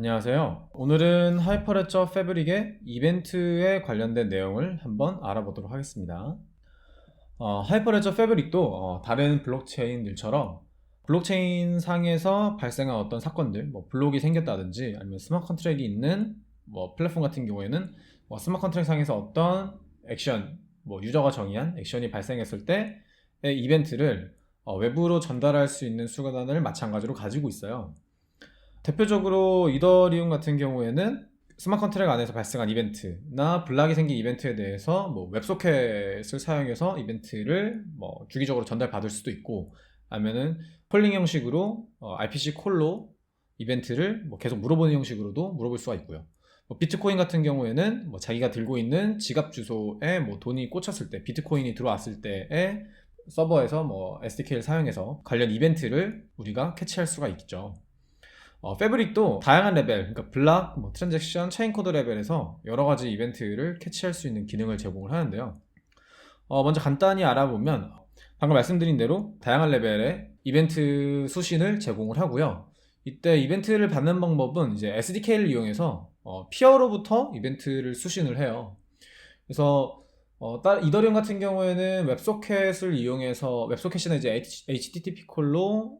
안녕하세요. 오늘은 하이퍼레저 패브릭의 이벤트에 관련된 내용을 한번 알아보도록 하겠습니다. 하이퍼레저 패브릭도 다른 블록체인들처럼 블록체인 상에서 발생한 어떤 사건들, 뭐 블록이 생겼다든지 아니면 스마트 컨트랙이 있는 뭐 플랫폼 같은 경우에는 스마트 컨트랙 상에서 어떤 액션, 뭐 유저가 정의한 액션이 발생했을 때의 이벤트를 외부로 전달할 수 있는 수단을 마찬가지로 가지고 있어요. 대표적으로 이더리움 같은 경우에는 스마트 컨트랙 안에서 발생한 이벤트나 블락이 생긴 이벤트에 대해서 뭐 웹소켓을 사용해서 이벤트를 뭐 주기적으로 전달받을 수도 있고, 아니면은 폴링 형식으로 RPC 콜로 이벤트를 뭐 계속 물어보는 형식으로도 물어볼 수가 있고요. 뭐 비트코인 같은 경우에는 뭐 자기가 들고 있는 지갑 주소에 뭐 돈이 꽂혔을 때, 비트코인이 들어왔을 때에 서버에서 뭐 SDK를 사용해서 관련 이벤트를 우리가 캐치할 수가 있죠. 패브릭도 다양한 레벨, 그러니까 블락, 뭐 트랜잭션, 체인 코드 레벨에서 여러 가지 이벤트를 캐치할 수 있는 기능을 제공을 하는데요. 먼저 간단히 알아보면 방금 말씀드린 대로 다양한 레벨의 이벤트 수신을 제공을 하고요. 이때 이벤트를 받는 방법은 이제 SDK를 이용해서 피어로부터 이벤트를 수신을 해요. 그래서 이더리움 같은 경우에는 웹소켓을 이용해서 웹소켓이나 이제 HTTP 콜로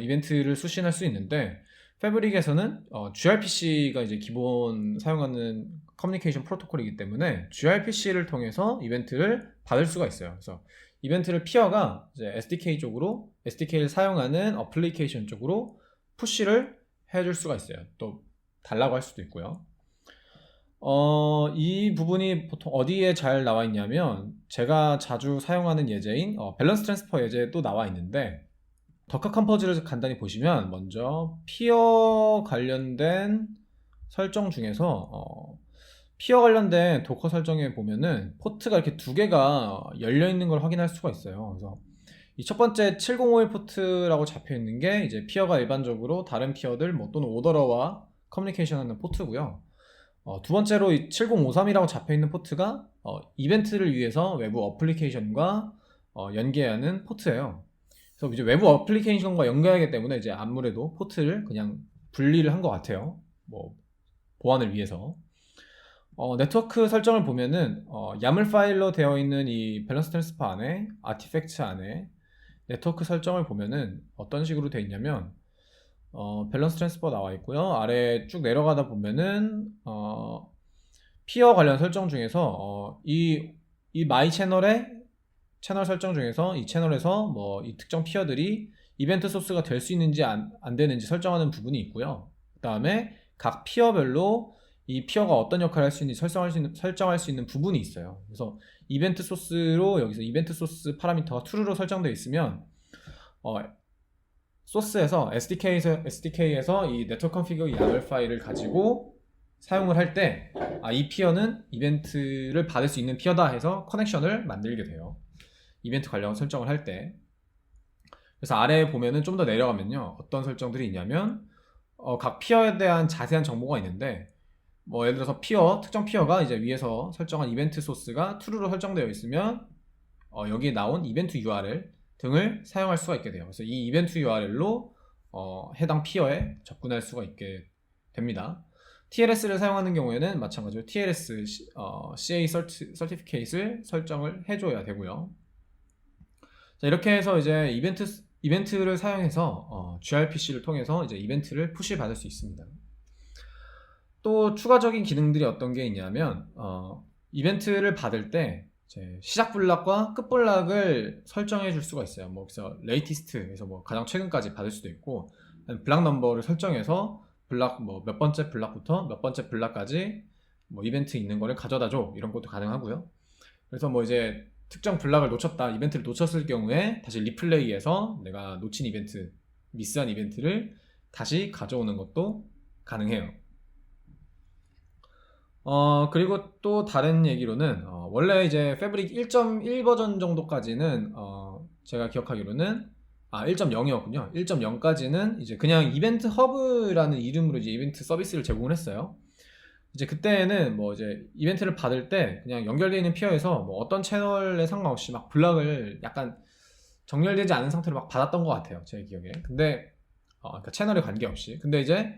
이벤트를 수신할 수 있는데, 패브릭에서는 gRPC가 이제 기본 사용하는 커뮤니케이션 프로토콜이기 때문에 gRPC를 통해서 이벤트를 받을 수가 있어요. 그래서 이벤트를 피어가 이제 SDK를 사용하는 어플리케이션 쪽으로 푸시를 해줄 수가 있어요. 또 달라고 할 수도 있고요. 이 부분이 보통 어디에 잘 나와 있냐면, 제가 자주 사용하는 예제인 밸런스 트랜스퍼 예제도 나와 있는데, 더카 컴포즈를 간단히 보시면 먼저 피어 관련된 설정 중에서 피어 관련된 도커 설정에 보면은 포트가 이렇게 두 개가 열려 있는 걸 확인할 수가 있어요. 그래서 이 첫 번째 7051 포트라고 잡혀 있는 게 이제 피어가 일반적으로 다른 피어들 뭐 또는 오더러와 커뮤니케이션하는 포트고요. 두 번째로 이 7053이라고 잡혀 있는 포트가 이벤트를 위해서 외부 어플리케이션과 연계하는 포트예요. 그래서 이제 외부 어플리케이션과 연결하기 때문에 이제 아무래도 포트를 그냥 분리를 한 것 같아요. 뭐 보안을 위해서. 네트워크 설정을 보면은 YAML 파일로 되어 있는 이 밸런스 트랜스퍼 안에 아티팩트 안에 네트워크 설정을 보면은 어떤 식으로 되어 있냐면, 밸런스 트랜스퍼 나와 있고요. 아래 쭉 내려가다 보면은 피어 관련 설정 중에서 이 마이 채널의 채널 설정 중에서 이 채널에서 뭐 이 특정 피어들이 이벤트 소스가 될 수 있는지 안 되는지 설정하는 부분이 있고요. 그 다음에 각 피어별로 이 피어가 어떤 역할을 할 수 있는지 설정할 수 있는 부분이 있어요. 그래서 이벤트 소스로 여기서 이벤트 소스 파라미터가 true로 설정되어 있으면 소스에서 SDK에서 이 네트워크 컨피그 YAML 파일을 가지고 사용을 할 때 이 피어는 이벤트를 받을 수 있는 피어다 해서 커넥션을 만들게 돼요. 이벤트 관련 설정을 할 때. 그래서 아래에 보면은 좀 더 내려가면요, 어떤 설정들이 있냐면 각 피어에 대한 자세한 정보가 있는데, 뭐 예를 들어서 특정 피어가 이제 위에서 설정한 이벤트 소스가 true로 설정되어 있으면 여기에 나온 이벤트 URL 등을 사용할 수가 있게 돼요. 그래서 이 이벤트 URL로 해당 피어에 접근할 수가 있게 됩니다. TLS를 사용하는 경우에는 마찬가지로 TLS CA 서티피케이트를 설정을 해줘야 되고요. 자, 이렇게 해서 이제 이벤트를 사용해서 gRPC를 통해서 이제 이벤트를 푸시 받을 수 있습니다. 또 추가적인 기능들이 어떤 게 있냐면, 이벤트를 받을 때 이제 시작 블락과 끝 블락을 설정해 줄 수가 있어요. 뭐 그래서 레이티스트에서 뭐 가장 최근까지 받을 수도 있고, 블락 넘버를 설정해서 블락 뭐 몇 번째 블락부터 몇 번째 블락까지 뭐 이벤트 있는 거를 가져다 줘, 이런 것도 가능하고요. 그래서 뭐 이제 특정 블락을 놓쳤다, 이벤트를 놓쳤을 경우에 다시 리플레이해서 내가 놓친 이벤트, 미스한 이벤트를 다시 가져오는 것도 가능해요. 그리고 또 다른 얘기로는 원래 이제 패브릭 1.1 버전 정도까지는 제가 기억하기로는 1.0이었군요. 1.0까지는 이제 그냥 이벤트 허브라는 이름으로 이제 이벤트 서비스를 제공을 했어요. 이제 그때는 뭐 이제 이벤트를 받을 때 그냥 연결되어 있는 피어에서 뭐 어떤 채널에 상관없이 막 블락을 약간 정렬되지 않은 상태로 막 받았던 것 같아요, 제 기억에. 근데 그러니까 채널에 관계없이. 근데 이제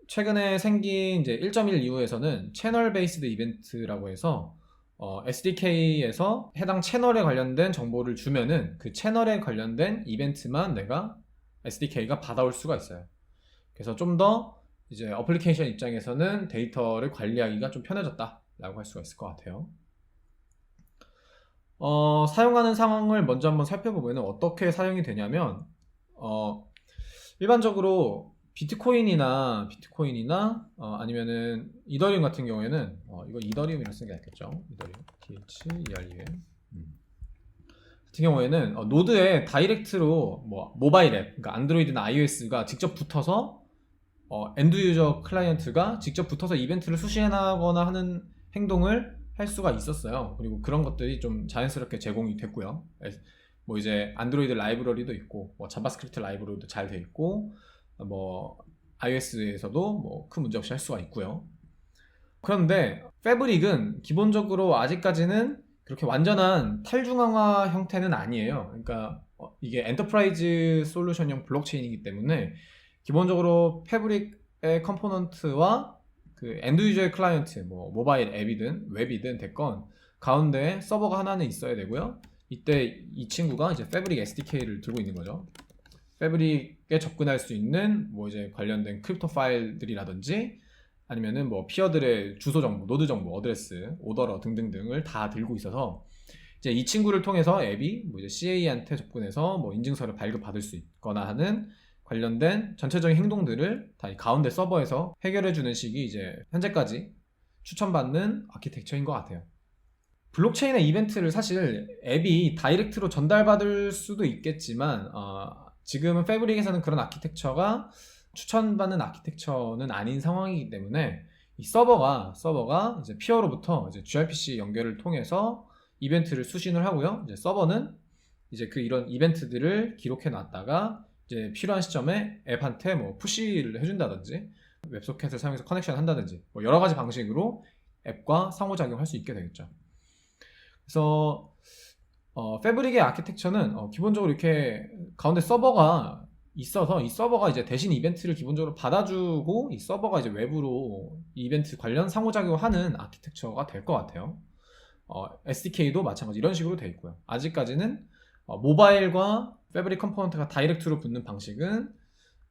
최근에 생긴 이제 1.1 이후에서는 채널 베이스드 이벤트라고 해서 SDK에서 해당 채널에 관련된 정보를 주면은 그 채널에 관련된 이벤트만 내가 SDK가 받아올 수가 있어요. 그래서 좀 더 이제 어플리케이션 입장에서는 데이터를 관리하기가 좀 편해졌다라고 할 수가 있을 것 같아요. 사용하는 상황을 먼저 한번 살펴보면 어떻게 사용이 되냐면 일반적으로 비트코인이나 아니면은 이더리움 같은 경우에는 이거 이더리움이라고 쓰는 게 낫겠죠. 이더리움 THEREUM 같은 경우에는 노드에 다이렉트로 뭐 모바일 앱, 그러니까 안드로이드나 iOS가 직접 붙어서 엔드 유저 클라이언트가 직접 붙어서 이벤트를 수신하거나 하는 행동을 할 수가 있었어요. 그리고 그런 것들이 좀 자연스럽게 제공이 됐고요. 뭐 이제 안드로이드 라이브러리도 있고 뭐 자바스크립트 라이브러리도 잘 돼 있고 뭐 iOS에서도 뭐 큰 문제 없이 할 수가 있고요. 그런데 패브릭은 기본적으로 아직까지는 그렇게 완전한 탈중앙화 형태는 아니에요. 그러니까 이게 엔터프라이즈 솔루션형 블록체인이기 때문에 기본적으로 패브릭의 컴포넌트와 그 엔드 유저의 클라이언트, 뭐 모바일 앱이든 웹이든 됐건 가운데에 서버가 하나는 있어야 되고요. 이때 이 친구가 이제 패브릭 SDK를 들고 있는 거죠. 패브릭에 접근할 수 있는 뭐 이제 관련된 크립토 파일들이라든지 아니면은 뭐 피어들의 주소 정보, 노드 정보, 어드레스, 오더러 등등등을 다 들고 있어서 이제 이 친구를 통해서 앱이 뭐 이제 CA한테 접근해서 뭐 인증서를 발급받을 수 있거나 하는 관련된 전체적인 행동들을 다 이 가운데 서버에서 해결해주는 식이 이제 현재까지 추천받는 아키텍처인 것 같아요. 블록체인의 이벤트를 사실 앱이 다이렉트로 전달받을 수도 있겠지만 지금은 패브릭에서는 그런 아키텍처가 추천받는 아키텍처는 아닌 상황이기 때문에 이 서버가 이제 피어로부터 이제 gRPC 연결을 통해서 이벤트를 수신을 하고요. 이제 서버는 이제 그 이런 이벤트들을 기록해 놨다가 이제 필요한 시점에 앱한테 뭐 푸시를 해준다든지 웹소켓을 사용해서 커넥션 한다든지 뭐 여러 가지 방식으로 앱과 상호작용할 수 있게 되겠죠. 그래서 패브릭의 아키텍처는 기본적으로 이렇게 가운데 서버가 있어서 이 서버가 이제 대신 이벤트를 기본적으로 받아주고 이 서버가 이제 외부로 이벤트 관련 상호작용하는 아키텍처가 될 것 같아요. SDK도 마찬가지 이런 식으로 되어 있고요. 아직까지는 모바일과 패브릭 컴포넌트가 다이렉트로 붙는 방식은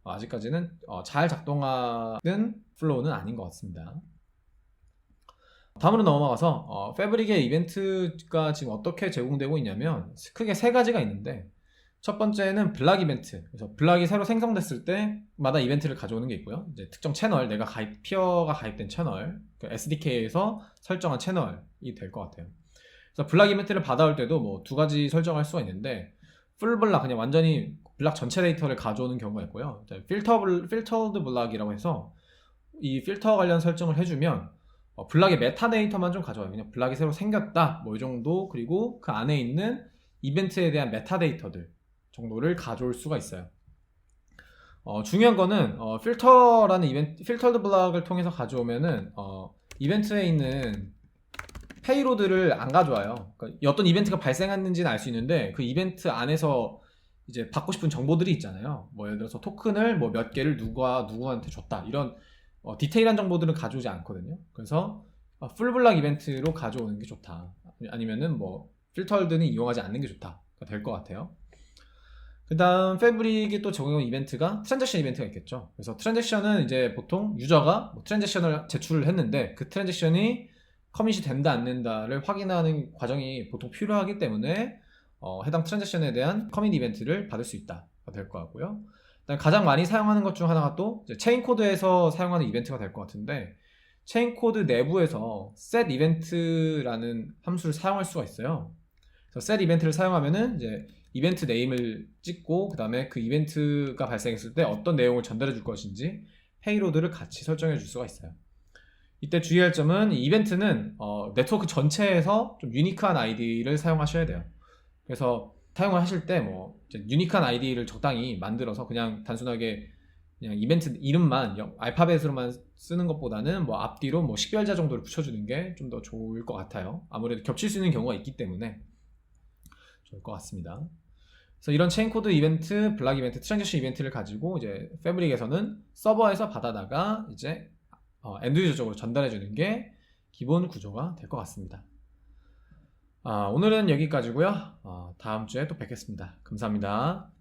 아직까지는 잘 작동하는 플로우는 아닌 것 같습니다. 다음으로 넘어가서 패브릭의 이벤트가 지금 어떻게 제공되고 있냐면 크게 세 가지가 있는데 첫 번째는 블락 이벤트. 그래서 블락이 새로 생성됐을 때마다 이벤트를 가져오는 게 있고요. 이제 특정 채널, 피어가 가입된 채널, 그 SDK에서 설정한 채널이 될 것 같아요. 그래서 블락 이벤트를 받아올 때도 뭐 두 가지 설정할 수가 있는데 풀 블락, 그냥 완전히 블락 전체 데이터를 가져오는 경우가 있고요. 필터드 블락이라고 해서 이 필터 관련 설정을 해주면 블락의 메타데이터만 좀 가져와요. 그냥 블락이 새로 생겼다 뭐 이 정도, 그리고 그 안에 있는 이벤트에 대한 메타데이터들 정도를 가져올 수가 있어요. 중요한 거는 필터드 블락을 통해서 가져오면은 이벤트에 있는 페이로드를 안 가져와요. 그러니까 어떤 이벤트가 발생했는지는 알 수 있는데 그 이벤트 안에서 이제 받고 싶은 정보들이 있잖아요. 뭐 예를 들어서 토큰을 뭐 몇 개를 누구한테 줬다 이런 디테일한 정보들은 가져오지 않거든요. 그래서 풀 블락 이벤트로 가져오는 게 좋다. 아니면은 뭐 필터드는 이용하지 않는 게 좋다. 될 것 같아요. 그 다음 패브릭이 또 적용한 이벤트가 트랜잭션 이벤트가 있겠죠. 그래서 트랜잭션은 이제 보통 유저가 뭐 트랜잭션을 제출을 했는데 그 트랜잭션이 커밋이 된다 안 된다를 확인하는 과정이 보통 필요하기 때문에 해당 트랜잭션에 대한 커밋 이벤트를 받을 수 있다 될 것 같고요. 가장 많이 사용하는 것 중 하나가 또 체인 코드에서 사용하는 이벤트가 될 것 같은데 체인 코드 내부에서 set event라는 함수를 사용할 수가 있어요. 그래서 set event를 사용하면은 이제 이벤트 네임을 찍고 그 다음에 그 이벤트가 발생했을 때 어떤 내용을 전달해 줄 것인지 페이로드를 같이 설정해 줄 수가 있어요. 이때 주의할 점은 이 이벤트는 네트워크 전체에서 좀 유니크한 아이디를 사용하셔야 돼요. 그래서 사용을 하실 때 뭐 유니크한 아이디를 적당히 만들어서 그냥 단순하게 그냥 이벤트 이름만 알파벳으로만 쓰는 것보다는 뭐 앞뒤로 뭐 식별자 정도를 붙여주는 게 좀 더 좋을 것 같아요. 아무래도 겹칠 수 있는 경우가 있기 때문에 좋을 것 같습니다. 그래서 이런 체인 코드 이벤트, 블락 이벤트, 트랜지션 이벤트를 가지고 이제 패브릭에서는 서버에서 받아다가 이제 엔드 유저 쪽으로 전달해 주는 게 기본 구조가 될 것 같습니다. 오늘은 여기까지고요. 다음 주에 또 뵙겠습니다. 감사합니다.